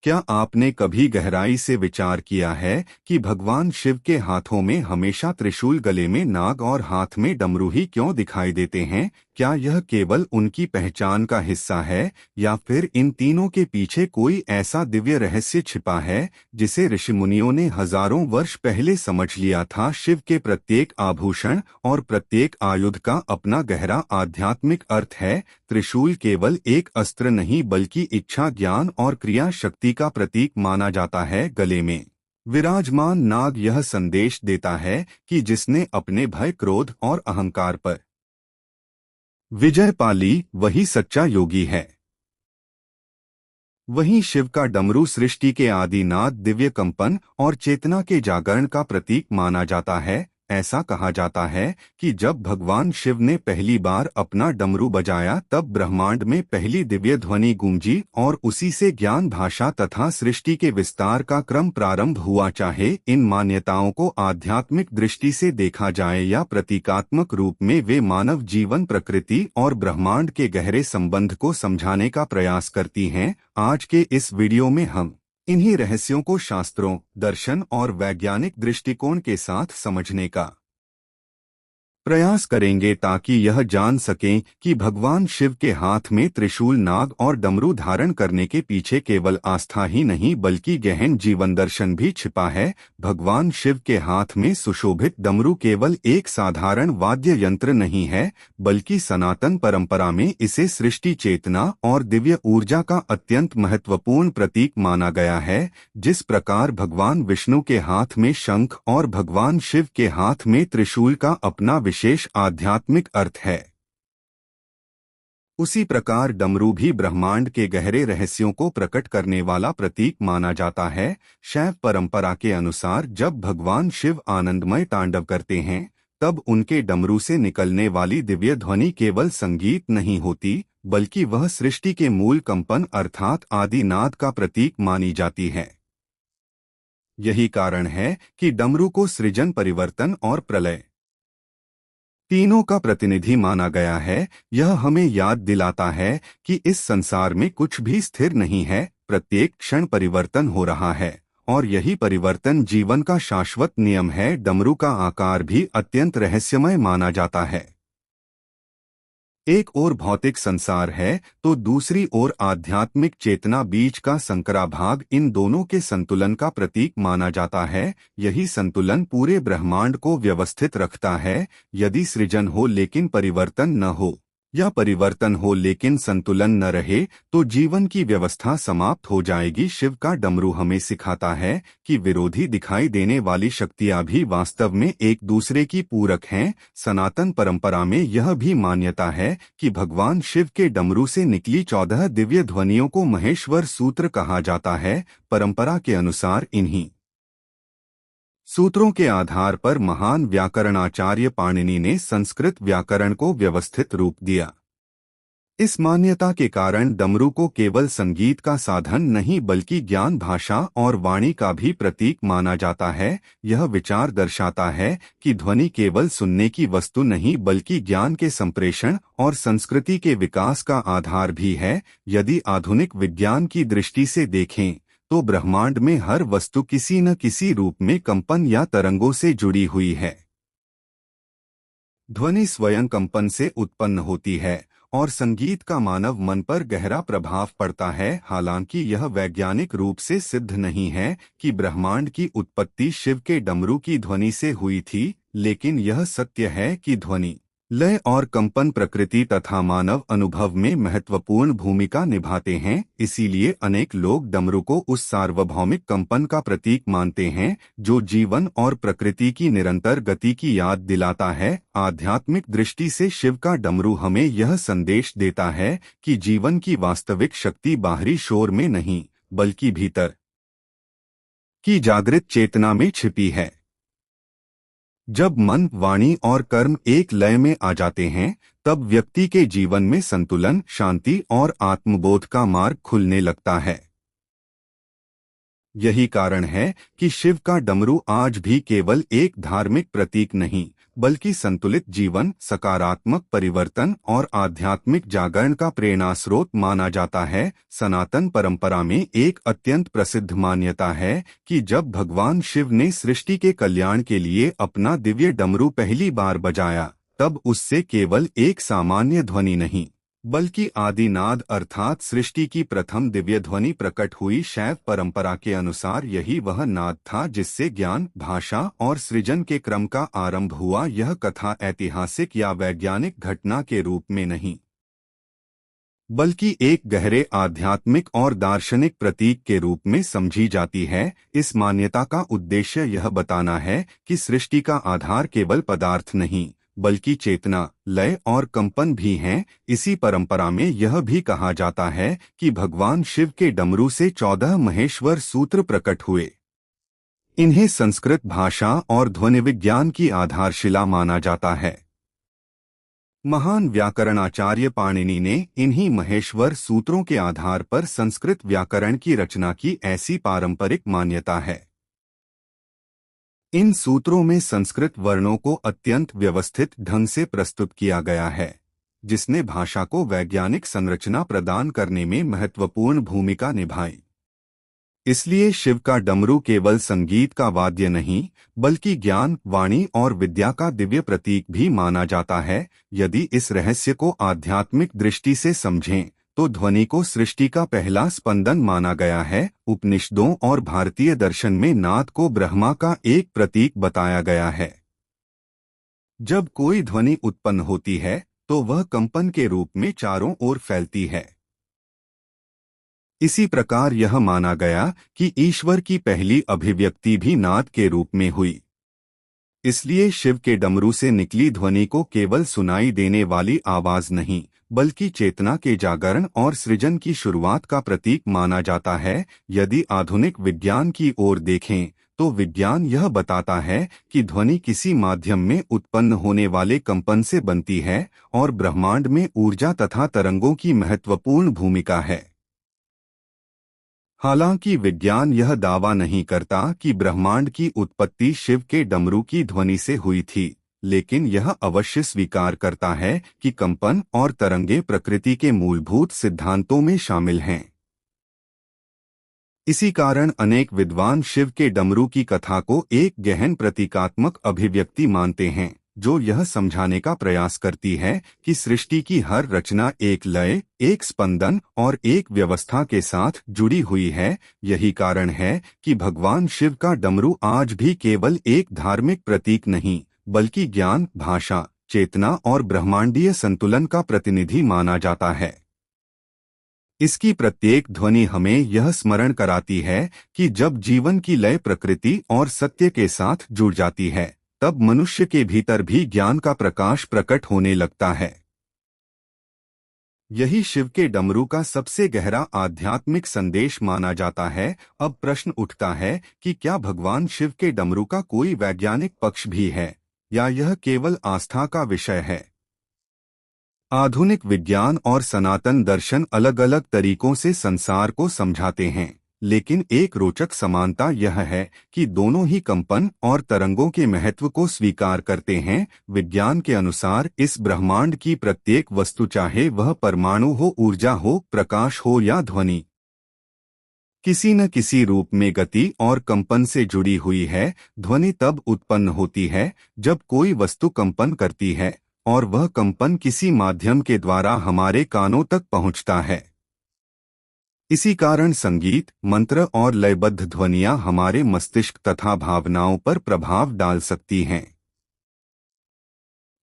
क्या आपने कभी गहराई से विचार किया है कि भगवान शिव के हाथों में हमेशा त्रिशूल, गले में नाग और हाथ में डमरू ही क्यों दिखाई देते हैं? क्या यह केवल उनकी पहचान का हिस्सा है या फिर इन तीनों के पीछे कोई ऐसा दिव्य रहस्य छिपा है जिसे ऋषिमुनियों ने हजारों वर्ष पहले समझ लिया था? शिव के प्रत्येक आभूषण और प्रत्येक आयुध का अपना गहरा आध्यात्मिक अर्थ है। त्रिशूल केवल एक अस्त्र नहीं बल्कि इच्छा, ज्ञान और क्रिया शक्ति का प्रतीक माना जाता है। गले में विराजमान नाग यह संदेश देता है कि जिसने अपने भय, क्रोध और अहंकार पर विजय पा ली वही सच्चा योगी है। वहीं शिव का डमरू सृष्टि के आदिनाद, दिव्य कंपन और चेतना के जागरण का प्रतीक माना जाता है। ऐसा कहा जाता है कि जब भगवान शिव ने पहली बार अपना डमरू बजाया तब ब्रह्मांड में पहली दिव्य ध्वनि गूंजी और उसी से ज्ञान, भाषा तथा सृष्टि के विस्तार का क्रम प्रारंभ हुआ। चाहे इन मान्यताओं को आध्यात्मिक दृष्टि से देखा जाए या प्रतीकात्मक रूप में, वे मानव जीवन, प्रकृति और ब्रह्मांड के गहरे संबंध को समझाने का प्रयास करती हैं। आज के इस वीडियो में हम इन्हीं रहस्यों को शास्त्रों, दर्शन और वैज्ञानिक दृष्टिकोण के साथ समझने का प्रयास करेंगे ताकि यह जान सकें कि भगवान शिव के हाथ में त्रिशूल, नाग और डमरू धारण करने के पीछे केवल आस्था ही नहीं बल्कि गहन जीवन दर्शन भी छिपा है। भगवान शिव के हाथ में सुशोभित डमरू केवल एक साधारण वाद्य यंत्र नहीं है बल्कि सनातन परंपरा में इसे सृष्टि, चेतना और दिव्य ऊर्जा का अत्यंत महत्वपूर्ण प्रतीक माना गया है। जिस प्रकार भगवान विष्णु के हाथ में शंख और भगवान शिव के हाथ में त्रिशूल का अपना विशेष आध्यात्मिक अर्थ है, उसी प्रकार डमरू भी ब्रह्मांड के गहरे रहस्यों को प्रकट करने वाला प्रतीक माना जाता है। शैव परंपरा के अनुसार जब भगवान शिव आनंदमय तांडव करते हैं तब उनके डमरू से निकलने वाली दिव्य ध्वनि केवल संगीत नहीं होती बल्कि वह सृष्टि के मूल कंपन अर्थात आदिनाद का प्रतीक मानी जाती है। यही कारण है कि डमरू को सृजन, परिवर्तन और प्रलय तीनों का प्रतिनिधि माना गया है। यह हमें याद दिलाता है कि इस संसार में कुछ भी स्थिर नहीं है, प्रत्येक क्षण परिवर्तन हो रहा है और यही परिवर्तन जीवन का शाश्वत नियम है। डमरू का आकार भी अत्यंत रहस्यमय माना जाता है। एक ओर भौतिक संसार है तो दूसरी ओर आध्यात्मिक चेतना, बीच का संकरा भाग, इन दोनों के संतुलन का प्रतीक माना जाता है। यही संतुलन पूरे ब्रह्मांड को व्यवस्थित रखता है। यदि सृजन हो लेकिन परिवर्तन न हो या परिवर्तन हो लेकिन संतुलन न रहे तो जीवन की व्यवस्था समाप्त हो जाएगी। शिव का डमरू हमें सिखाता है कि विरोधी दिखाई देने वाली शक्तियां भी वास्तव में एक दूसरे की पूरक हैं। सनातन परंपरा में यह भी मान्यता है कि भगवान शिव के डमरू से निकली 14 दिव्य ध्वनियों को महेश्वर सूत्र कहा जाता है। परंपरा के अनुसार इन्हीं सूत्रों के आधार पर महान व्याकरणाचार्य पाणिनि ने संस्कृत व्याकरण को व्यवस्थित रूप दिया। इस मान्यता के कारण डमरू को केवल संगीत का साधन नहीं बल्कि ज्ञान, भाषा और वाणी का भी प्रतीक माना जाता है। यह विचार दर्शाता है कि ध्वनि केवल सुनने की वस्तु नहीं बल्कि ज्ञान के संप्रेषण और संस्कृति के विकास का आधार भी है। यदि आधुनिक विज्ञान की दृष्टि से देखें तो ब्रह्मांड में हर वस्तु किसी न किसी रूप में कंपन या तरंगों से जुड़ी हुई है। ध्वनि स्वयं कंपन से उत्पन्न होती है और संगीत का मानव मन पर गहरा प्रभाव पड़ता है। हालांकि यह वैज्ञानिक रूप से सिद्ध नहीं है कि ब्रह्मांड की उत्पत्ति शिव के डमरू की ध्वनि से हुई थी, लेकिन यह सत्य है कि ध्वनि, लय और कंपन प्रकृति तथा मानव अनुभव में महत्वपूर्ण भूमिका निभाते हैं। इसीलिए अनेक लोग डमरू को उस सार्वभौमिक कंपन का प्रतीक मानते हैं जो जीवन और प्रकृति की निरंतर गति की याद दिलाता है। आध्यात्मिक दृष्टि से शिव का डमरू हमें यह संदेश देता है कि जीवन की वास्तविक शक्ति बाहरी शोर में नहीं बल्कि भीतर की जागृत चेतना में छिपी है। जब मन, वाणी और कर्म एक लय में आ जाते हैं तब व्यक्ति के जीवन में संतुलन, शांति और आत्मबोध का मार्ग खुलने लगता है। यही कारण है कि शिव का डमरू आज भी केवल एक धार्मिक प्रतीक नहीं बल्कि संतुलित जीवन, सकारात्मक परिवर्तन और आध्यात्मिक जागरण का प्रेरणा स्रोत माना जाता है। सनातन परंपरा में एक अत्यंत प्रसिद्ध मान्यता है कि जब भगवान शिव ने सृष्टि के कल्याण के लिए अपना दिव्य डमरू पहली बार बजाया, तब उससे केवल एक सामान्य ध्वनि नहीं, बल्कि आदिनाद अर्थात सृष्टि की प्रथम दिव्य ध्वनि प्रकट हुई। शैव परंपरा के अनुसार यही वह नाद था जिससे ज्ञान, भाषा और सृजन के क्रम का आरंभ हुआ। यह कथा ऐतिहासिक या वैज्ञानिक घटना के रूप में नहीं, बल्कि एक गहरे आध्यात्मिक और दार्शनिक प्रतीक के रूप में समझी जाती है। इस मान्यता का उद्देश्य यह बताना है कि सृष्टि का आधार केवल पदार्थ नहीं, बल्कि चेतना, लय और कंपन भी हैं। इसी परंपरा में यह भी कहा जाता है कि भगवान शिव के डमरू से 14 महेश्वर सूत्र प्रकट हुए। इन्हें संस्कृत भाषा और ध्वनि विज्ञान की आधारशिला माना जाता है। महान व्याकरणाचार्य पाणिनि ने इन्हीं महेश्वर सूत्रों के आधार पर संस्कृत व्याकरण की रचना की, ऐसी पारंपरिक मान्यता है। इन सूत्रों में संस्कृत वर्णों को अत्यंत व्यवस्थित ढंग से प्रस्तुत किया गया है, जिसने भाषा को वैज्ञानिक संरचना प्रदान करने में महत्वपूर्ण भूमिका निभाई। इसलिए शिव का डमरू केवल संगीत का वाद्य नहीं, बल्कि ज्ञान, वाणी और विद्या का दिव्य प्रतीक भी माना जाता है। यदि इस रहस्य को आध्यात्मिक दृष्टि से समझें, तो ध्वनि को सृष्टि का पहला स्पंदन माना गया है। उपनिषदों और भारतीय दर्शन में नाद को ब्रह्मा का एक प्रतीक बताया गया है। जब कोई ध्वनि उत्पन्न होती है, तो वह कंपन के रूप में चारों ओर फैलती है। इसी प्रकार यह माना गया कि ईश्वर की पहली अभिव्यक्ति भी नाद के रूप में हुई। इसलिए शिव के डमरू से निकली ध्वनि को केवल सुनाई देने वाली आवाज नहीं, बल्कि चेतना के जागरण और सृजन की शुरुआत का प्रतीक माना जाता है। यदि आधुनिक विज्ञान की ओर देखें, तो विज्ञान यह बताता है कि ध्वनि किसी माध्यम में उत्पन्न होने वाले कंपन से बनती है और ब्रह्मांड में ऊर्जा तथा तरंगों की महत्वपूर्ण भूमिका है। हालांकि विज्ञान यह दावा नहीं करता कि ब्रह्मांड की उत्पत्ति शिव के डमरू की ध्वनि से हुई थी, लेकिन यह अवश्य स्वीकार करता है कि कंपन और तरंगे प्रकृति के मूलभूत सिद्धांतों में शामिल हैं। इसी कारण अनेक विद्वान शिव के डमरू की कथा को एक गहन प्रतीकात्मक अभिव्यक्ति मानते हैं, जो यह समझाने का प्रयास करती है कि सृष्टि की हर रचना एक लय, एक स्पंदन और एक व्यवस्था के साथ जुड़ी हुई है। यही कारण है कि भगवान शिव का डमरू आज भी केवल एक धार्मिक प्रतीक नहीं, बल्कि ज्ञान, भाषा, चेतना और ब्रह्मांडीय संतुलन का प्रतिनिधि माना जाता है। इसकी प्रत्येक ध्वनि हमें यह स्मरण कराती है कि जब जीवन की लय प्रकृति और सत्य के साथ जुड़ जाती है, तब मनुष्य के भीतर भी ज्ञान का प्रकाश प्रकट होने लगता है। यही शिव के डमरू का सबसे गहरा आध्यात्मिक संदेश माना जाता है। अब प्रश्न उठता है कि क्या भगवान शिव के डमरू का कोई वैज्ञानिक पक्ष भी है, या यह केवल आस्था का विषय है? आधुनिक विज्ञान और सनातन दर्शन अलग अलग तरीकों से संसार को समझाते हैं, लेकिन एक रोचक समानता यह है कि दोनों ही कंपन और तरंगों के महत्व को स्वीकार करते हैं। विज्ञान के अनुसार इस ब्रह्मांड की प्रत्येक वस्तु, चाहे वह परमाणु हो, ऊर्जा हो, प्रकाश हो या ध्वनि, किसी न किसी रूप में गति और कंपन से जुड़ी हुई है। ध्वनि तब उत्पन्न होती है जब कोई वस्तु कंपन करती है और वह कंपन किसी माध्यम के द्वारा हमारे कानों तक पहुंचता है। इसी कारण संगीत, मंत्र और लयबद्ध ध्वनियां हमारे मस्तिष्क तथा भावनाओं पर प्रभाव डाल सकती हैं।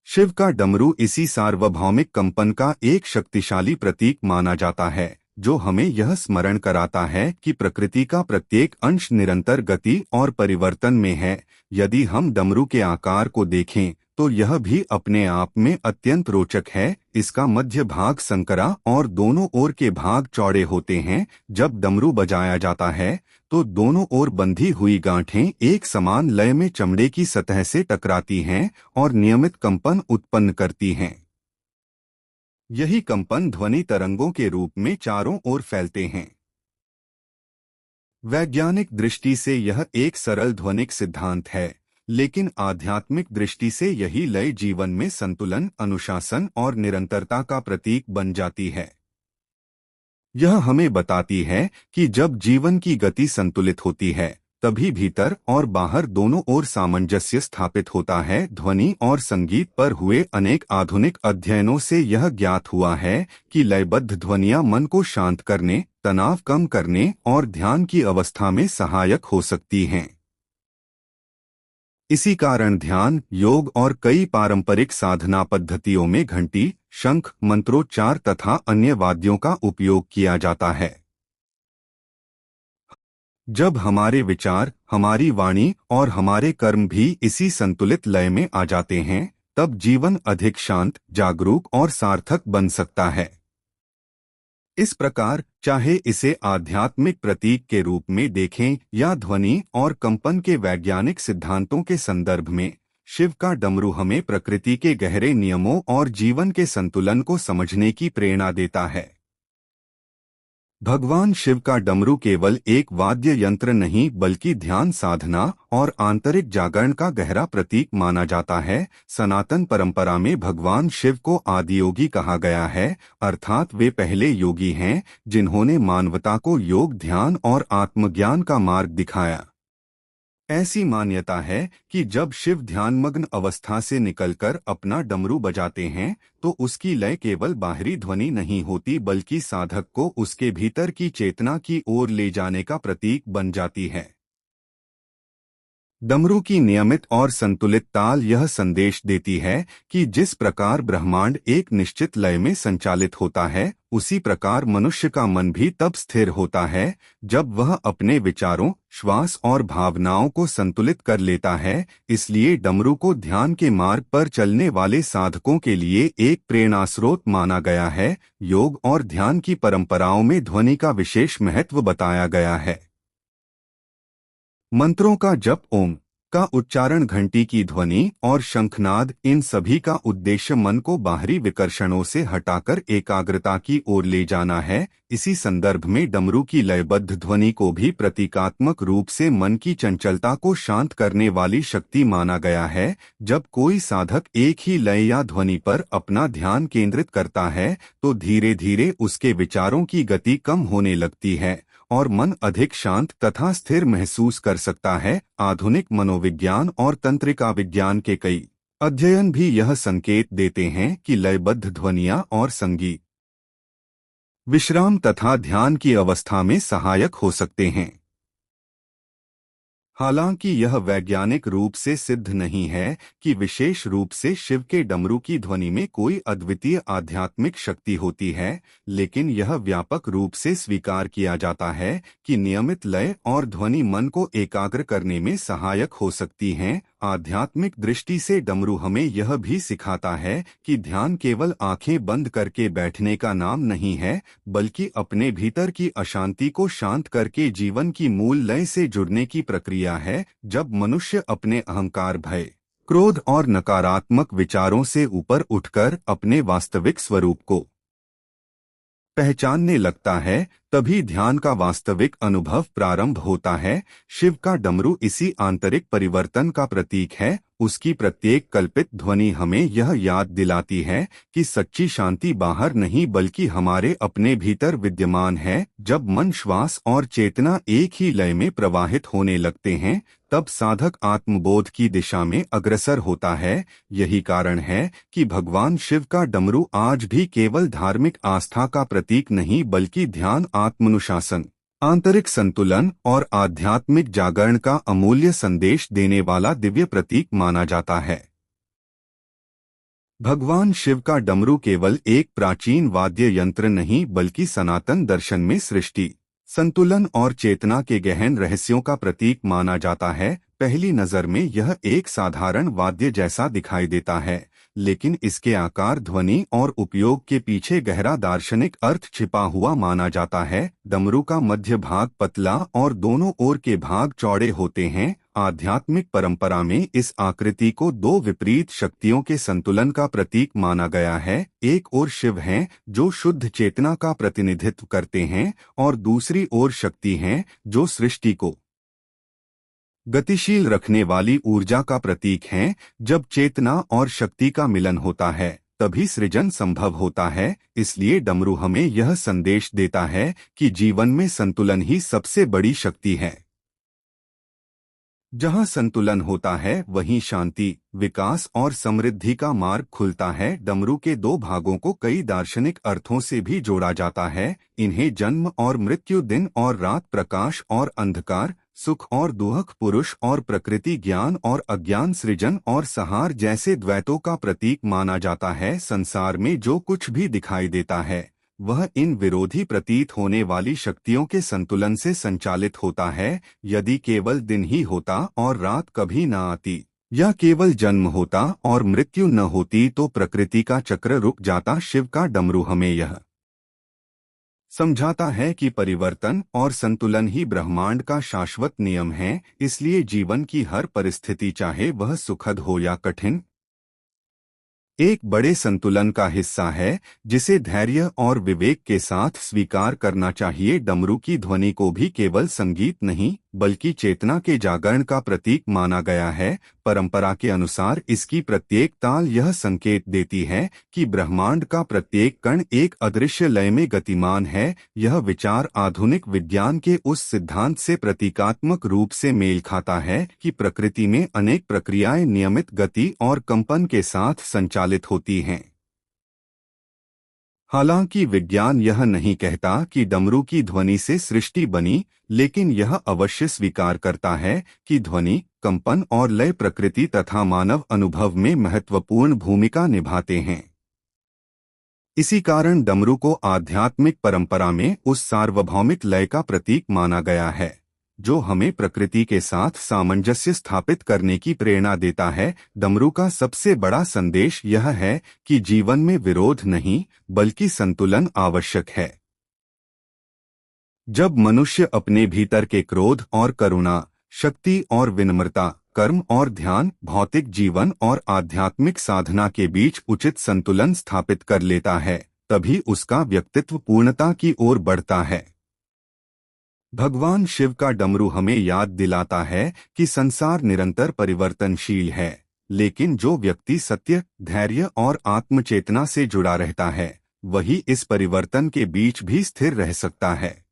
शिव का डमरू इसी सार्वभौमिक कंपन का एक शक्तिशाली प्रतीक माना जाता है, जो हमें यह स्मरण कराता है कि प्रकृति का प्रत्येक अंश निरंतर गति और परिवर्तन में है। यदि हम डमरू के आकार को देखें, तो यह भी अपने आप में अत्यंत रोचक है। इसका मध्य भाग संकरा और दोनों ओर के भाग चौड़े होते हैं। जब डमरू बजाया जाता है, तो दोनों ओर बंधी हुई गांठें एक समान लय में चमड़े की सतह से टकराती हैं और नियमित कंपन उत्पन्न करती हैं। यही कंपन ध्वनि तरंगों के रूप में चारों ओर फैलते हैं। वैज्ञानिक दृष्टि से यह एक सरल ध्वनिक सिद्धांत है, लेकिन आध्यात्मिक दृष्टि से यही लय जीवन में संतुलन, अनुशासन और निरंतरता का प्रतीक बन जाती है। यह हमें बताती है कि जब जीवन की गति संतुलित होती है, तभी भीतर और बाहर दोनों ओर सामंजस्य स्थापित होता है। ध्वनि और संगीत पर हुए अनेक आधुनिक अध्ययनों से यह ज्ञात हुआ है कि लयबद्ध ध्वनियाँ मन को शांत करने, तनाव कम करने और ध्यान की अवस्था में सहायक हो सकती हैं। इसी कारण ध्यान, योग और कई पारंपरिक साधना पद्धतियों में घंटी, शंख, मंत्रोच्चार तथा अन्य वाद्यों का उपयोग किया जाता है। जब हमारे विचार, हमारी वाणी और हमारे कर्म भी इसी संतुलित लय में आ जाते हैं, तब जीवन अधिक शांत, जागरूक और सार्थक बन सकता है। इस प्रकार, चाहे इसे आध्यात्मिक प्रतीक के रूप में देखें या ध्वनि और कंपन के वैज्ञानिक सिद्धांतों के संदर्भ में, शिव का डमरू हमें प्रकृति के गहरे नियमों और जीवन के संतुलन को समझने की प्रेरणा देता है। भगवान शिव का डमरू केवल एक वाद्य यंत्र नहीं बल्कि ध्यान साधना और आंतरिक जागरण का गहरा प्रतीक माना जाता है। सनातन परंपरा में भगवान शिव को आदियोगी कहा गया है, अर्थात वे पहले योगी हैं जिन्होंने मानवता को योग, ध्यान और आत्मज्ञान का मार्ग दिखाया। ऐसी मान्यता है कि जब शिव ध्यानमग्न अवस्था से निकलकर अपना डमरू बजाते हैं, तो उसकी लय केवल बाहरी ध्वनि नहीं होती बल्कि साधक को उसके भीतर की चेतना की ओर ले जाने का प्रतीक बन जाती है। डमरू की नियमित और संतुलित ताल यह संदेश देती है कि जिस प्रकार ब्रह्मांड एक निश्चित लय में संचालित होता है, उसी प्रकार मनुष्य का मन भी तब स्थिर होता है जब वह अपने विचारों, श्वास और भावनाओं को संतुलित कर लेता है। इसलिए डमरू को ध्यान के मार्ग पर चलने वाले साधकों के लिए एक प्रेरणास्रोत माना गया है। योग और ध्यान की परंपराओं में ध्वनि का विशेष महत्व बताया गया है। मंत्रों का जप, ओम का उच्चारण, घंटी की ध्वनि और शंखनाद, इन सभी का उद्देश्य मन को बाहरी विकर्षणों से हटाकर एकाग्रता की ओर ले जाना है। इसी संदर्भ में डमरू की लयबद्ध ध्वनि को भी प्रतीकात्मक रूप से मन की चंचलता को शांत करने वाली शक्ति माना गया है। जब कोई साधक एक ही लय या ध्वनि पर अपना ध्यान केंद्रित करता है, तो धीरे धीरे उसके विचारों की गति कम होने लगती है और मन अधिक शांत तथा स्थिर महसूस कर सकता है। आधुनिक मनोविज्ञान और तंत्रिका विज्ञान के कई अध्ययन भी यह संकेत देते हैं कि लयबद्ध ध्वनियाँ और संगीत विश्राम तथा ध्यान की अवस्था में सहायक हो सकते हैं। हालांकि यह वैज्ञानिक रूप से सिद्ध नहीं है कि विशेष रूप से शिव के डमरू की ध्वनि में कोई अद्वितीय आध्यात्मिक शक्ति होती है, लेकिन यह व्यापक रूप से स्वीकार किया जाता है कि नियमित लय और ध्वनि मन को एकाग्र करने में सहायक हो सकती हैं। आध्यात्मिक दृष्टि से डमरू हमें यह भी सिखाता है कि ध्यान केवल आंखें बंद करके बैठने का नाम नहीं है, बल्कि अपने भीतर की अशांति को शांत करके जीवन की मूल लय से जुड़ने की प्रक्रिया है। जब मनुष्य अपने अहंकार, भय, क्रोध और नकारात्मक विचारों से ऊपर उठकर अपने वास्तविक स्वरूप को पहचानने लगता है, तभी ध्यान का वास्तविक अनुभव प्रारंभ होता है। शिव का डमरू इसी आंतरिक परिवर्तन का प्रतीक है। उसकी प्रत्येक कल्पित ध्वनि हमें यह याद दिलाती है कि सच्ची शांति बाहर नहीं बल्कि हमारे अपने भीतर विद्यमान है। जब मन, श्वास और चेतना एक ही लय में प्रवाहित होने लगते हैं, तब साधक आत्मबोध की दिशा में अग्रसर होता है। यही कारण है कि भगवान शिव का डमरू आज भी केवल धार्मिक आस्था का प्रतीक नहीं बल्कि ध्यान, आत्मानुशासन, आंतरिक संतुलन और आध्यात्मिक जागरण का अमूल्य संदेश देने वाला दिव्य प्रतीक माना जाता है। भगवान शिव का डमरू केवल एक प्राचीन वाद्य यंत्र नहीं बल्कि सनातन दर्शन में सृष्टि, संतुलन और चेतना के गहन रहस्यों का प्रतीक माना जाता है। पहली नज़र में यह एक साधारण वाद्य जैसा दिखाई देता है, लेकिन इसके आकार, ध्वनि और उपयोग के पीछे गहरा दार्शनिक अर्थ छिपा हुआ माना जाता है। डमरू का मध्य भाग पतला और दोनों ओर के भाग चौड़े होते हैं। आध्यात्मिक परंपरा में इस आकृति को दो विपरीत शक्तियों के संतुलन का प्रतीक माना गया है। एक ओर शिव हैं जो शुद्ध चेतना का प्रतिनिधित्व करते हैं और दूसरी ओर शक्ति हैं जो सृष्टि को गतिशील रखने वाली ऊर्जा का प्रतीक हैं। जब चेतना और शक्ति का मिलन होता है तभी सृजन संभव होता है। इसलिए डमरू हमें यह संदेश देता है कि जीवन में संतुलन ही सबसे बड़ी शक्ति है। जहाँ संतुलन होता है वहीं शांति, विकास और समृद्धि का मार्ग खुलता है। डमरू के दो भागों को कई दार्शनिक अर्थों से भी जोड़ा जाता है। इन्हें जन्म और मृत्यु, दिन और रात, प्रकाश और अंधकार, सुख और दुख, पुरुष और प्रकृति, ज्ञान और अज्ञान, सृजन और संहार जैसे द्वैतों का प्रतीक माना जाता है। संसार में जो कुछ भी दिखाई देता है वह इन विरोधी प्रतीत होने वाली शक्तियों के संतुलन से संचालित होता है। यदि केवल दिन ही होता और रात कभी न आती, या केवल जन्म होता और मृत्यु न होती तो प्रकृति का चक्र रुक जाता। शिव का डमरू हमें यह समझाता है कि परिवर्तन और संतुलन ही ब्रह्मांड का शाश्वत नियम है। इसलिए जीवन की हर परिस्थिति, चाहे वह सुखद हो या कठिन, एक बड़े संतुलन का हिस्सा है जिसे धैर्य और विवेक के साथ स्वीकार करना चाहिए। डमरू की ध्वनि को भी केवल संगीत नहीं बल्कि चेतना के जागरण का प्रतीक माना गया है। परंपरा के अनुसार इसकी प्रत्येक ताल यह संकेत देती है कि ब्रह्मांड का प्रत्येक कण एक अदृश्य लय में गतिमान है। यह विचार आधुनिक विज्ञान के उस सिद्धांत से प्रतीकात्मक रूप से मेल खाता है कि प्रकृति में अनेक प्रक्रियाएं नियमित गति और कंपन के साथ संचालित होती हैं। हालांकि विज्ञान यह नहीं कहता कि डमरू की ध्वनि से सृष्टि बनी, लेकिन यह अवश्य स्वीकार करता है कि ध्वनि, कंपन और लय प्रकृति तथा मानव अनुभव में महत्वपूर्ण भूमिका निभाते हैं। इसी कारण डमरू को आध्यात्मिक परंपरा में उस सार्वभौमिक लय का प्रतीक माना गया है जो हमें प्रकृति के साथ सामंजस्य स्थापित करने की प्रेरणा देता है। डमरू का सबसे बड़ा संदेश यह है कि जीवन में विरोध नहीं बल्कि संतुलन आवश्यक है। जब मनुष्य अपने भीतर के क्रोध और करुणा, शक्ति और विनम्रता, कर्म और ध्यान, भौतिक जीवन और आध्यात्मिक साधना के बीच उचित संतुलन स्थापित कर लेता है, तभी उसका व्यक्तित्व पूर्णता की ओर बढ़ता है। भगवान शिव का डमरू हमें याद दिलाता है कि संसार निरंतर परिवर्तनशील है, लेकिन जो व्यक्ति सत्य, धैर्य और आत्मचेतना से जुड़ा रहता है वही इस परिवर्तन के बीच भी स्थिर रह सकता है।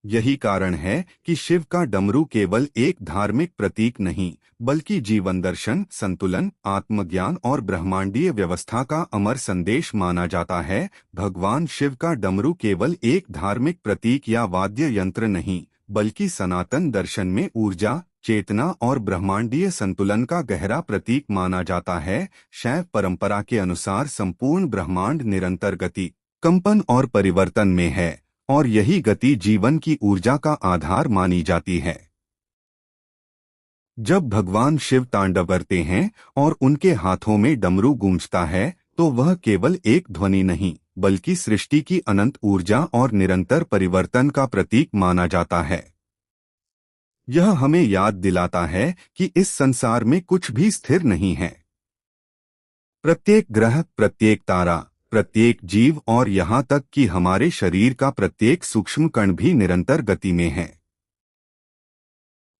यही कारण है कि शिव का डमरू केवल एक धार्मिक प्रतीक नहीं बल्कि जीवन दर्शन, संतुलन, आत्मज्ञान और ब्रह्मांडीय व्यवस्था का अमर संदेश माना जाता है। भगवान शिव का डमरू केवल एक धार्मिक प्रतीक या वाद्य यंत्र नहीं बल्कि सनातन दर्शन में ऊर्जा, चेतना और ब्रह्मांडीय संतुलन का गहरा प्रतीक माना जाता है। शैव परंपरा के अनुसार संपूर्ण ब्रह्मांड निरंतर गति, कंपन और परिवर्तन में है और यही गति जीवन की ऊर्जा का आधार मानी जाती है। जब भगवान शिव तांडव करते हैं और उनके हाथों में डमरू गूंजता है तो वह केवल एक ध्वनि नहीं बल्कि सृष्टि की अनंत ऊर्जा और निरंतर परिवर्तन का प्रतीक माना जाता है। यह हमें याद दिलाता है कि इस संसार में कुछ भी स्थिर नहीं है। प्रत्येक ग्रह, प्रत्येक तारा, प्रत्येक जीव और यहाँ तक कि हमारे शरीर का प्रत्येक सूक्ष्म कण भी निरंतर गति में है।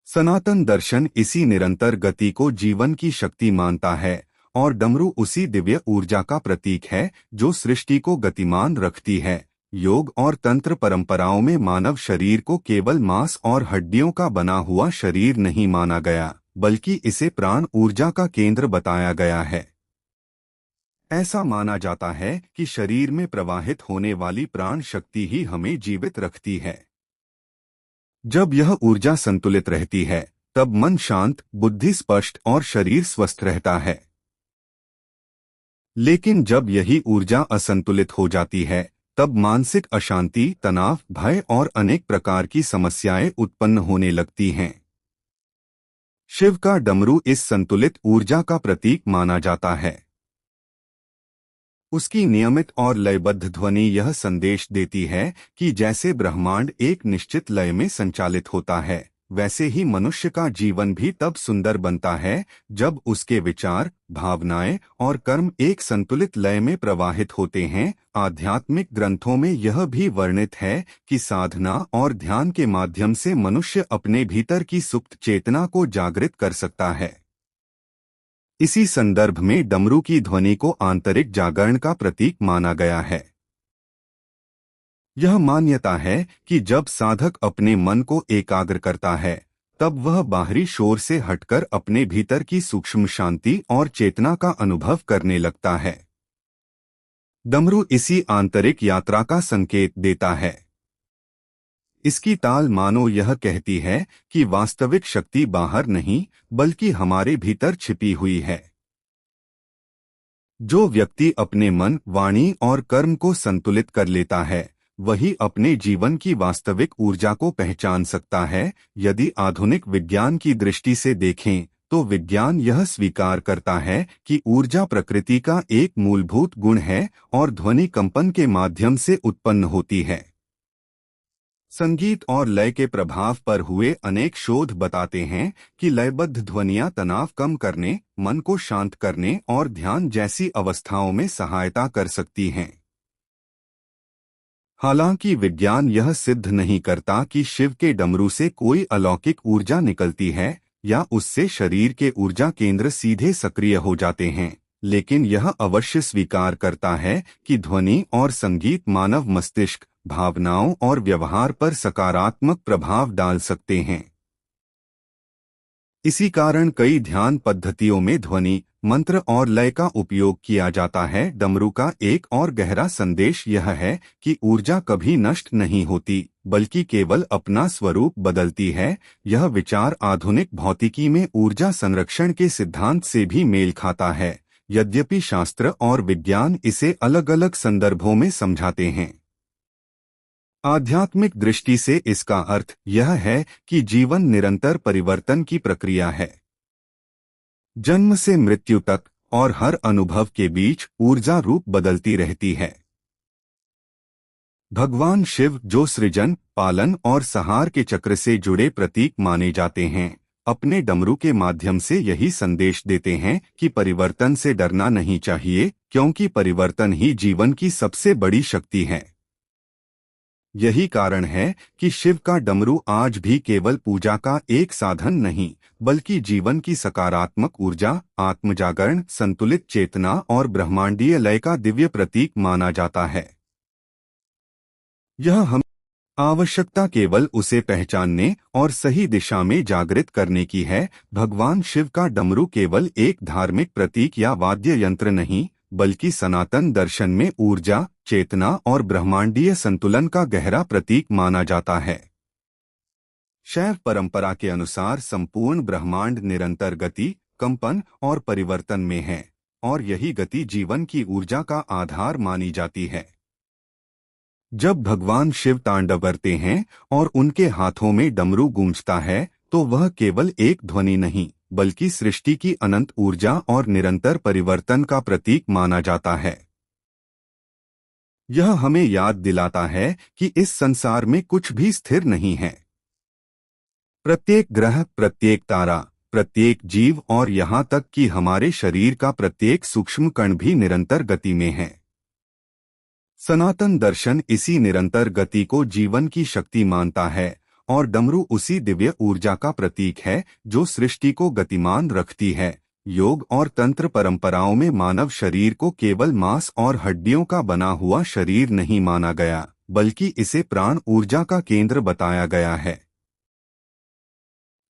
सनातन दर्शन इसी निरंतर गति को जीवन की शक्ति मानता है और डमरू उसी दिव्य ऊर्जा का प्रतीक है जो सृष्टि को गतिमान रखती है। योग और तंत्र परंपराओं में मानव शरीर को केवल मांस और हड्डियों का बना हुआ शरीर नहीं माना गया बल्कि इसे प्राण ऊर्जा का केंद्र बताया गया है। ऐसा माना जाता है कि शरीर में प्रवाहित होने वाली प्राण शक्ति ही हमें जीवित रखती है। जब यह ऊर्जा संतुलित रहती है तब मन शांत, बुद्धि स्पष्ट और शरीर स्वस्थ रहता है। लेकिन जब यही ऊर्जा असंतुलित हो जाती है तब मानसिक अशांति, तनाव, भय और अनेक प्रकार की समस्याएं उत्पन्न होने लगती हैं। शिव का डमरू इस संतुलित ऊर्जा का प्रतीक माना जाता है। उसकी नियमित और लयबद्ध ध्वनि यह संदेश देती है कि जैसे ब्रह्मांड एक निश्चित लय में संचालित होता है, वैसे ही मनुष्य का जीवन भी तब सुंदर बनता है जब उसके विचार, भावनाएं और कर्म एक संतुलित लय में प्रवाहित होते हैं। आध्यात्मिक ग्रंथों में यह भी वर्णित है कि साधना और ध्यान के माध्यम से मनुष्य अपने भीतर की सुप्त चेतना को जागृत कर सकता है। इसी संदर्भ में डमरू की ध्वनि को आंतरिक जागरण का प्रतीक माना गया है। यह मान्यता है कि जब साधक अपने मन को एकाग्र करता है तब वह बाहरी शोर से हटकर अपने भीतर की सूक्ष्म शांति और चेतना का अनुभव करने लगता है। डमरू इसी आंतरिक यात्रा का संकेत देता है। इसकी ताल मानो यह कहती है कि वास्तविक शक्ति बाहर नहीं बल्कि हमारे भीतर छिपी हुई है। जो व्यक्ति अपने मन, वाणी और कर्म को संतुलित कर लेता है वही अपने जीवन की वास्तविक ऊर्जा को पहचान सकता है। यदि आधुनिक विज्ञान की दृष्टि से देखें तो विज्ञान यह स्वीकार करता है कि ऊर्जा प्रकृति का एक मूलभूत गुण है और ध्वनि कंपन के माध्यम से उत्पन्न होती है। संगीत और लय के प्रभाव पर हुए अनेक शोध बताते हैं कि लयबद्ध ध्वनियां तनाव कम करने, मन को शांत करने और ध्यान जैसी अवस्थाओं में सहायता कर सकती हैं। हालांकि विज्ञान यह सिद्ध नहीं करता कि शिव के डमरू से कोई अलौकिक ऊर्जा निकलती है या उससे शरीर के ऊर्जा केंद्र सीधे सक्रिय हो जाते हैं, लेकिन यह अवश्य स्वीकार करता है कि ध्वनि और संगीत मानव मस्तिष्क, भावनाओं और व्यवहार पर सकारात्मक प्रभाव डाल सकते हैं। इसी कारण कई ध्यान पद्धतियों में ध्वनि, मंत्र और लय का उपयोग किया जाता है। डमरू का एक और गहरा संदेश यह है कि ऊर्जा कभी नष्ट नहीं होती बल्कि केवल अपना स्वरूप बदलती है। यह विचार आधुनिक भौतिकी में ऊर्जा संरक्षण के सिद्धांत से भी मेल खाता है, यद्यपि शास्त्र और विज्ञान इसे अलग अलग संदर्भों में समझाते हैं। आध्यात्मिक दृष्टि से इसका अर्थ यह है कि जीवन निरंतर परिवर्तन की प्रक्रिया है। जन्म से मृत्यु तक और हर अनुभव के बीच ऊर्जा रूप बदलती रहती है। भगवान शिव, जो सृजन, पालन और संहार के चक्र से जुड़े प्रतीक माने जाते हैं, अपने डमरू के माध्यम से यही संदेश देते हैं कि परिवर्तन से डरना नहीं चाहिए, क्योंकि परिवर्तन ही जीवन की सबसे बड़ी शक्ति है। यही कारण है कि शिव का डमरू आज भी केवल पूजा का एक साधन नहीं बल्कि जीवन की सकारात्मक ऊर्जा, आत्मजागरण, संतुलित चेतना और ब्रह्मांडीय लय का दिव्य प्रतीक माना जाता है। यह हम आवश्यकता केवल उसे पहचानने और सही दिशा में जागृत करने की है। भगवान शिव का डमरू केवल एक धार्मिक प्रतीक या वाद्य यंत्र नहीं बल्कि सनातन दर्शन में ऊर्जा, चेतना और ब्रह्मांडीय संतुलन का गहरा प्रतीक माना जाता है। शैव परंपरा के अनुसार संपूर्ण ब्रह्मांड निरंतर गति, कंपन और परिवर्तन में है और यही गति जीवन की ऊर्जा का आधार मानी जाती है। जब भगवान शिव तांडव करते हैं और उनके हाथों में डमरू गूंजता है तो वह केवल एक ध्वनि नहीं बल्कि सृष्टि की अनंत ऊर्जा और निरंतर परिवर्तन का प्रतीक माना जाता है। यह हमें याद दिलाता है कि इस संसार में कुछ भी स्थिर नहीं है। प्रत्येक ग्रह, प्रत्येक तारा, प्रत्येक जीव और यहाँ तक कि हमारे शरीर का प्रत्येक सूक्ष्म कण भी निरंतर गति में है। सनातन दर्शन इसी निरंतर गति को जीवन की शक्ति मानता है और डमरू उसी दिव्य ऊर्जा का प्रतीक है जो सृष्टि को गतिमान रखती है। योग और तंत्र परंपराओं में मानव शरीर को केवल मांस और हड्डियों का बना हुआ शरीर नहीं माना गया बल्कि इसे प्राण ऊर्जा का केंद्र बताया गया है।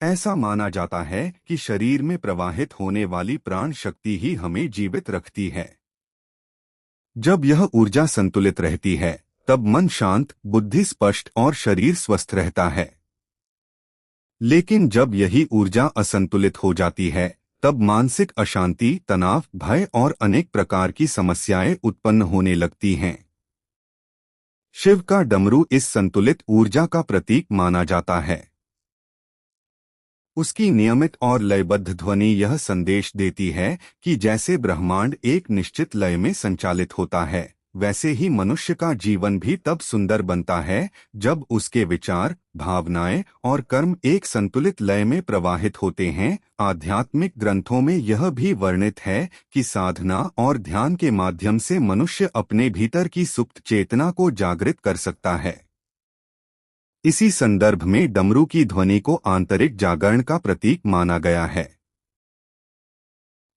ऐसा माना जाता है कि शरीर में प्रवाहित होने वाली प्राण शक्ति ही हमें जीवित रखती है। जब यह ऊर्जा संतुलित रहती है तब मन शांत, बुद्धि स्पष्ट और शरीर स्वस्थ रहता है। लेकिन जब यही ऊर्जा असंतुलित हो जाती है तब मानसिक अशांति, तनाव, भय और अनेक प्रकार की समस्याएं उत्पन्न होने लगती हैं। शिव का डमरू इस संतुलित ऊर्जा का प्रतीक माना जाता है। उसकी नियमित और लयबद्ध ध्वनि यह संदेश देती है कि जैसे ब्रह्मांड एक निश्चित लय में संचालित होता है, वैसे ही मनुष्य का जीवन भी तब सुंदर बनता है जब उसके विचार, भावनाएं और कर्म एक संतुलित लय में प्रवाहित होते हैं। आध्यात्मिक ग्रंथों में यह भी वर्णित है कि साधना और ध्यान के माध्यम से मनुष्य अपने भीतर की सुप्त चेतना को जागृत कर सकता है। इसी संदर्भ में डमरू की ध्वनि को आंतरिक जागरण का प्रतीक माना गया है।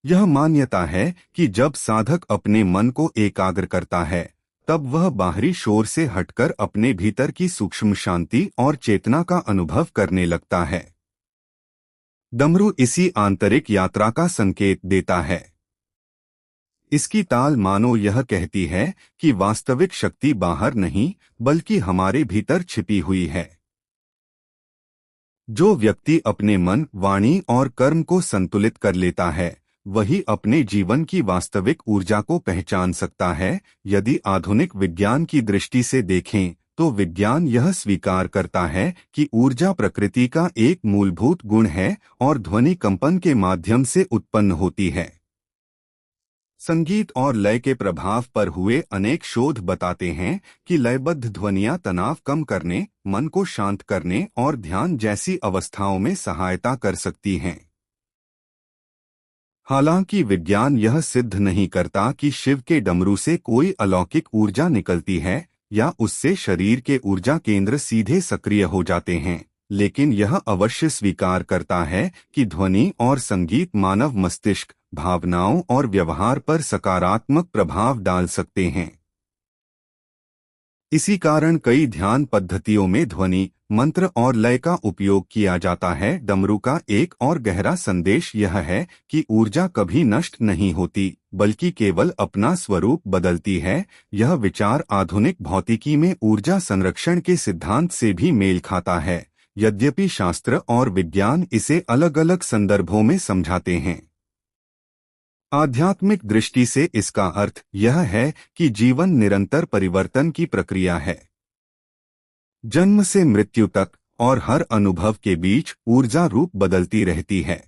यह मान्यता है कि जब साधक अपने मन को एकाग्र करता है, तब वह बाहरी शोर से हटकर अपने भीतर की सूक्ष्म शांति और चेतना का अनुभव करने लगता है। डमरू इसी आंतरिक यात्रा का संकेत देता है। इसकी ताल मानो यह कहती है कि वास्तविक शक्ति बाहर नहीं, बल्कि हमारे भीतर छिपी हुई है। जो व्यक्ति अपने मन, वाणी और कर्म को संतुलित कर लेता है, वही अपने जीवन की वास्तविक ऊर्जा को पहचान सकता है। यदि आधुनिक विज्ञान की दृष्टि से देखें, तो विज्ञान यह स्वीकार करता है कि ऊर्जा प्रकृति का एक मूलभूत गुण है और ध्वनि कंपन के माध्यम से उत्पन्न होती है। संगीत और लय के प्रभाव पर हुए अनेक शोध बताते हैं कि लयबद्ध ध्वनियां तनाव कम करने, मन को शांत करने और ध्यान जैसी अवस्थाओं में सहायता कर सकती हैं। हालांकि विज्ञान यह सिद्ध नहीं करता कि शिव के डमरू से कोई अलौकिक ऊर्जा निकलती है या उससे शरीर के ऊर्जा केंद्र सीधे सक्रिय हो जाते हैं, लेकिन यह अवश्य स्वीकार करता है कि ध्वनि और संगीत मानव मस्तिष्क, भावनाओं और व्यवहार पर सकारात्मक प्रभाव डाल सकते हैं। इसी कारण कई ध्यान पद्धतियों में ध्वनि, मंत्र और लय का उपयोग किया जाता है। डमरू का एक और गहरा संदेश यह है कि ऊर्जा कभी नष्ट नहीं होती, बल्कि केवल अपना स्वरूप बदलती है। यह विचार आधुनिक भौतिकी में ऊर्जा संरक्षण के सिद्धांत से भी मेल खाता है, यद्यपि शास्त्र और विज्ञान इसे अलग अलग संदर्भों में समझाते हैं। आध्यात्मिक दृष्टि से इसका अर्थ यह है कि जीवन निरंतर परिवर्तन की प्रक्रिया है। जन्म से मृत्यु तक और हर अनुभव के बीच ऊर्जा रूप बदलती रहती है।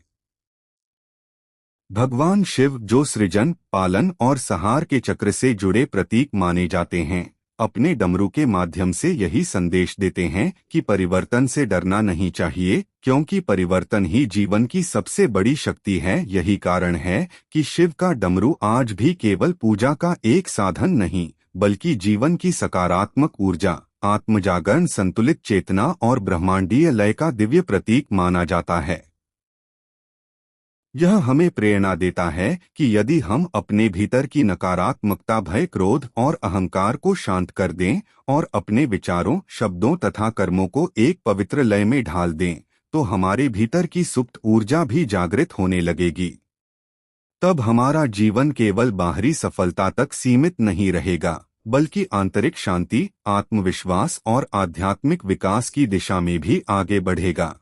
भगवान शिव, जो सृजन, पालन और संहार के चक्र से जुड़े प्रतीक माने जाते हैं, अपने डमरू के माध्यम से यही संदेश देते हैं कि परिवर्तन से डरना नहीं चाहिए, क्योंकि परिवर्तन ही जीवन की सबसे बड़ी शक्ति है। यही कारण है कि शिव का डमरू आज भी केवल पूजा का एक साधन नहीं, बल्कि जीवन की सकारात्मक ऊर्जा, आत्मजागरण, संतुलित चेतना और ब्रह्मांडीय लय का दिव्य प्रतीक माना जाता है। यह हमें प्रेरणा देता है कि यदि हम अपने भीतर की नकारात्मकता, भय, क्रोध और अहंकार को शांत कर दें और अपने विचारों, शब्दों तथा कर्मों को एक पवित्र लय में ढाल दें, तो हमारे भीतर की सुप्त ऊर्जा भी जागृत होने लगेगी। तब हमारा जीवन केवल बाहरी सफलता तक सीमित नहीं रहेगा, बल्कि आंतरिक शांति, आत्मविश्वास और आध्यात्मिक विकास की दिशा में भी आगे बढ़ेगा।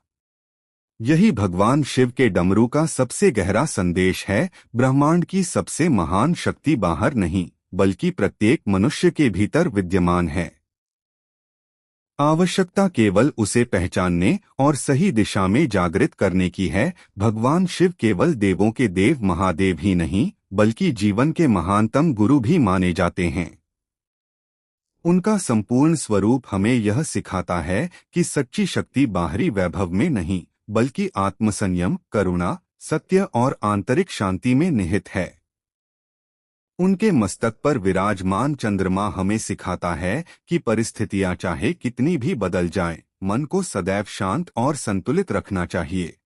यही भगवान शिव के डमरू का सबसे गहरा संदेश है। ब्रह्मांड की सबसे महान शक्ति बाहर नहीं, बल्कि प्रत्येक मनुष्य के भीतर विद्यमान है। आवश्यकता केवल उसे पहचानने और सही दिशा में जागृत करने की है। भगवान शिव केवल देवों के देव, महादेव ही नहीं, बल्कि जीवन के महानतम गुरु भी माने जाते हैं। उनका संपूर्ण स्वरूप हमें यह सिखाता है कि सच्ची शक्ति बाहरी वैभव में नहीं, बल्कि आत्मसंयम, करुणा, सत्य और आंतरिक शांति में निहित है। उनके मस्तक पर विराजमान चंद्रमा हमें सिखाता है कि परिस्थितियां चाहे कितनी भी बदल जाएं, मन को सदैव शांत और संतुलित रखना चाहिए।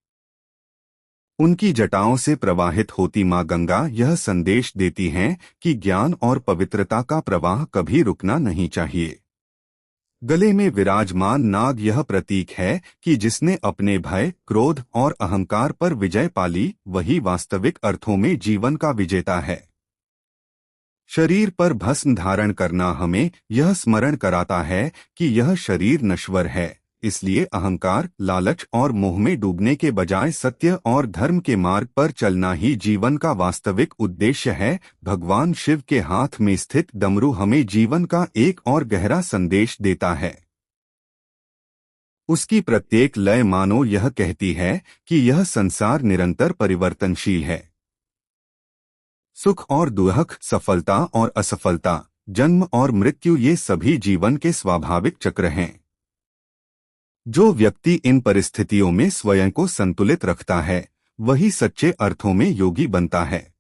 उनकी जटाओं से प्रवाहित होती मां गंगा यह संदेश देती हैं कि ज्ञान और पवित्रता का प्रवाह कभी रुकना नहीं चाहिए। गले में विराजमान नाग यह प्रतीक है कि जिसने अपने भय, क्रोध और अहंकार पर विजय पाली, वही वास्तविक अर्थों में जीवन का विजेता है। शरीर पर भस्म धारण करना हमें यह स्मरण कराता है कि यह शरीर नश्वर है, इसलिए अहंकार, लालच और मोह में डूबने के बजाय सत्य और धर्म के मार्ग पर चलना ही जीवन का वास्तविक उद्देश्य है। भगवान शिव के हाथ में स्थित डमरू हमें जीवन का एक और गहरा संदेश देता है। उसकी प्रत्येक लय मानो यह कहती है कि यह संसार निरंतर परिवर्तनशील है। सुख और दुख, सफलता और असफलता, जन्म और मृत्यु ये सभी जीवन के स्वाभाविक चक्र हैं। जो व्यक्ति इन परिस्थितियों में स्वयं को संतुलित रखता है, वही सच्चे अर्थों में योगी बनता है।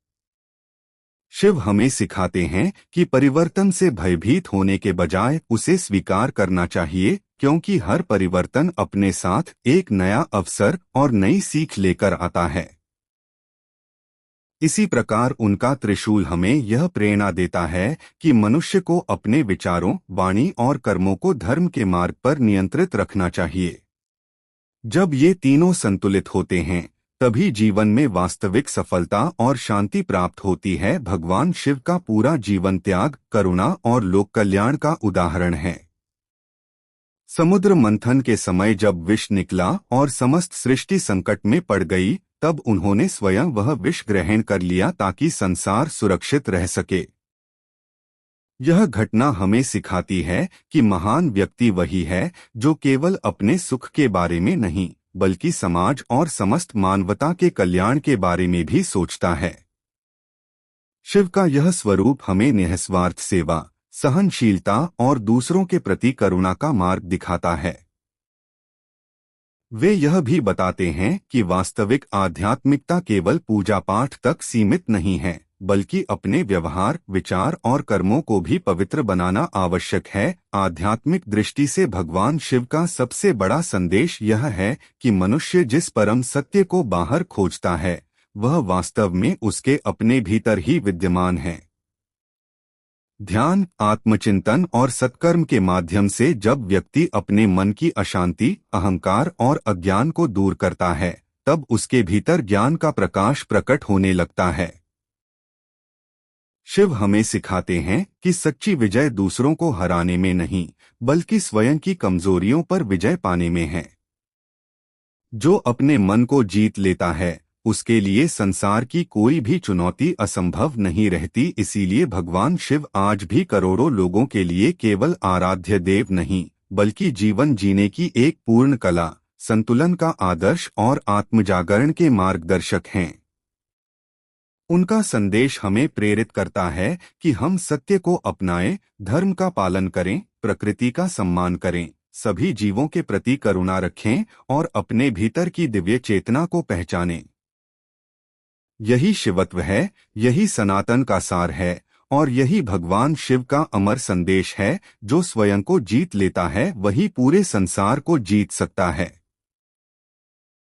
शिव हमें सिखाते हैं कि परिवर्तन से भयभीत होने के बजाय उसे स्वीकार करना चाहिए, क्योंकि हर परिवर्तन अपने साथ एक नया अवसर और नई सीख लेकर आता है। इसी प्रकार उनका त्रिशूल हमें यह प्रेरणा देता है कि मनुष्य को अपने विचारों, वाणी और कर्मों को धर्म के मार्ग पर नियंत्रित रखना चाहिए। जब ये तीनों संतुलित होते हैं, तभी जीवन में वास्तविक सफलता और शांति प्राप्त होती है। भगवान शिव का पूरा जीवन त्याग, करुणा और लोक कल्याण का उदाहरण है। समुद्र मंथन के समय जब विष निकला और समस्त सृष्टि संकट में पड़ गई, तब उन्होंने स्वयं वह विष ग्रहण कर लिया ताकि संसार सुरक्षित रह सके। यह घटना हमें सिखाती है कि महान व्यक्ति वही है जो केवल अपने सुख के बारे में नहीं, बल्कि समाज और समस्त मानवता के कल्याण के बारे में भी सोचता है। शिव का यह स्वरूप हमें निस्वार्थ सेवा, सहनशीलता और दूसरों के प्रति करुणा का मार्ग दिखाता है। वे यह भी बताते हैं कि वास्तविक आध्यात्मिकता केवल पूजा पाठ तक सीमित नहीं है, बल्कि अपने व्यवहार, विचार और कर्मों को भी पवित्र बनाना आवश्यक है। आध्यात्मिक दृष्टि से भगवान शिव का सबसे बड़ा संदेश यह है कि मनुष्य जिस परम सत्य को बाहर खोजता है, वह वास्तव में उसके अपने भीतर ही विद्यमान है। ध्यान, आत्मचिंतन और सत्कर्म के माध्यम से जब व्यक्ति अपने मन की अशांति, अहंकार और अज्ञान को दूर करता है, तब उसके भीतर ज्ञान का प्रकाश प्रकट होने लगता है। शिव हमें सिखाते हैं कि सच्ची विजय दूसरों को हराने में नहीं, बल्कि स्वयं की कमजोरियों पर विजय पाने में है। जो अपने मन को जीत लेता है, उसके लिए संसार की कोई भी चुनौती असंभव नहीं रहती। इसीलिए भगवान शिव आज भी करोड़ों लोगों के लिए केवल आराध्य देव नहीं, बल्कि जीवन जीने की एक पूर्ण कला, संतुलन का आदर्श और आत्मजागरण के मार्गदर्शक हैं। उनका संदेश हमें प्रेरित करता है कि हम सत्य को अपनाएं, धर्म का पालन करें, प्रकृति का सम्मान करें, सभी जीवों के प्रति करुणा रखें और अपने भीतर की दिव्य चेतना को पहचानें। यही शिवत्व है, यही सनातन का सार है और यही भगवान शिव का अमर संदेश है। जो स्वयं को जीत लेता है, वही पूरे संसार को जीत सकता है।